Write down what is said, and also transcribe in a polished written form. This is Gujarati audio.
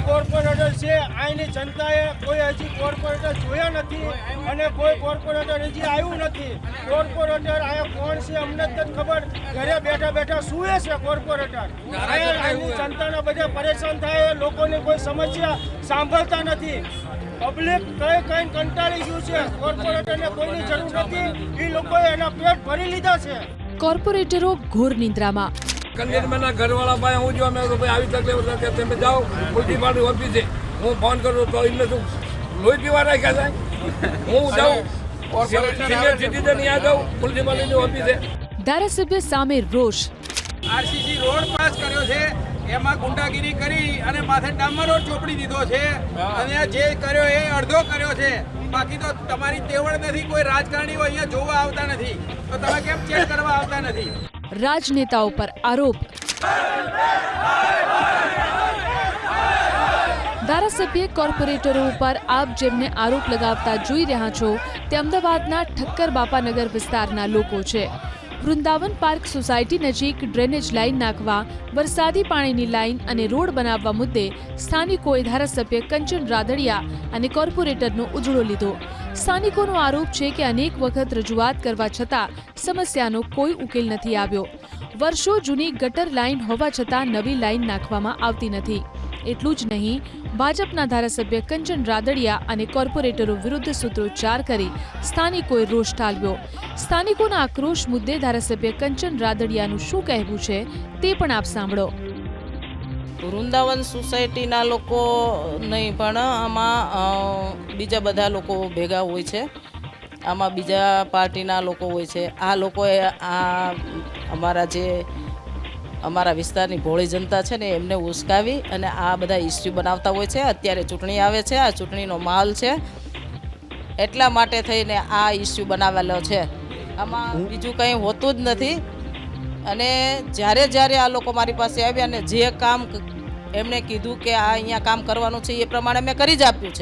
કોર્પોરેટર છે, અહીંની જનતાએ કોઈ હજી કોર્પોરેટર જોયા નથી અને કોઈ કોર્પોરેટર હજી આવ્યું નથી. કોર્પોરેટર અહીંયા કોણ છે અમને જ નથી ખબર. ઘરે બેઠા બેઠા સૂવે છે કોર્પોરેટર. અહીંની જનતાને બધા પરેશાન થાય, લોકોની કોઈ સમસ્યા સાંભળતા નથી. પબ્લિક કઈ કંટાળી ગયું છે. કોર્પોરેટરને કોઈની જરૂર નથી. એ લોકોએ એના પેટ ભરી લીધા છે. કોર્પોરેટરો ઘોર નિંદ્રામાં. કંડેનમેન્ટના ઘરવાળા ભાઈ હું જો મેં ભાઈ આવી તકલીફ કે તમે જાઓ મ્યુનિસિપાલિટી ઓફિસે, હું ફોન કરું તો એમને શું લોહી પીવા રાખ્યા થાય. હું જાઉં સિનિયર સિટીઝન યા જાઉં મ્યુનિસિપાલિટી ઓફિસે. ધારાસભ્ય સામે રોષ. આરસીસી રોડ પાસ કર્યો છે, એમાં ગુંડાગીરી કરી અને માથે ડામર રોડ ચોપડી દીધો છે અને જે કર્યો એ અડધો કર્યો છે. બાકી તો તમારી તેવડ નથી. કોઈ રાજકારણીઓ અહીંયા જોવા આવતા નથી, તો તમે કેમ ચેક કરવા આવતા નથી? રાજનેતાઓ પર આરોપ. ધારાસભ્ય કોર્પોરેટરો ઉપર આપ જેમને આરોપ લગાવતા જોઈ રહ્યા છો તે અમદાવાદના ઠક્કર બાપાનગર વિસ્તારના લોકો છે. વૃંદાવન પાર્ક સોસાયટી નજીક ડ્રેનેજ લાઇન નાખવા, વરસાદી પાણીની લાઇન અને રોડ બનાવવા મુદ્દે સ્થાનિકોએ ધારાસભ્ય કંચન રાદડિયા અને કોર્પોરેટરનો ઉજળો લીધો. સ્થાનિકોનો આરોપ છે કે અનેક વખત રજૂઆત કરવા છતાં સમસ્યાનો કોઈ ઉકેલ નથી આવ્યો. વર્ષો જૂની ગટર લાઇન હોવા છતાં નવી લાઇન નાખવામાં આવતી નથી. એટલું જ નહીં, ભાજપના ધારાસભ્ય કંચન રાદડિયા અને કોર્પોરેટરો વિરુદ્ધ સૂત્રોચ્ચાર કરી સ્થાનિકોએ રોષ ઠાલવ્યો. સ્થાનિકોના આક્રોશ મુદ્દે ધારાસભ્ય કંચન રાદડિયાનું શું કહેવું છે તે પણ આપ સાંભળો. વૃંદાવન સોસાયટીના લોકો નહીં પણ આમાં બીજા બધા લોકો ભેગા હોય છે. આમાં બીજા પાર્ટીના લોકો હોય છે. આ લોકોએ આ અમારા વિસ્તારની ભોળી જનતા છે ને એમને ઉશ્કાવી અને આ બધા ઇસ્યુ બનાવતા હોય છે. અત્યારે ચૂંટણી આવે છે, આ ચૂંટણીનો માહોલ છે, એટલા માટે થઈને આ ઇસ્યુ બનાવેલો છે. આમાં બીજું કંઈ હોતું જ નથી. અને જ્યારે આ લોકો મારી પાસે આવ્યા અને જે કામ એમણે કીધું કે આ અહીંયા કામ કરવાનું છે એ પ્રમાણે મેં કરી જ આપ્યું છે.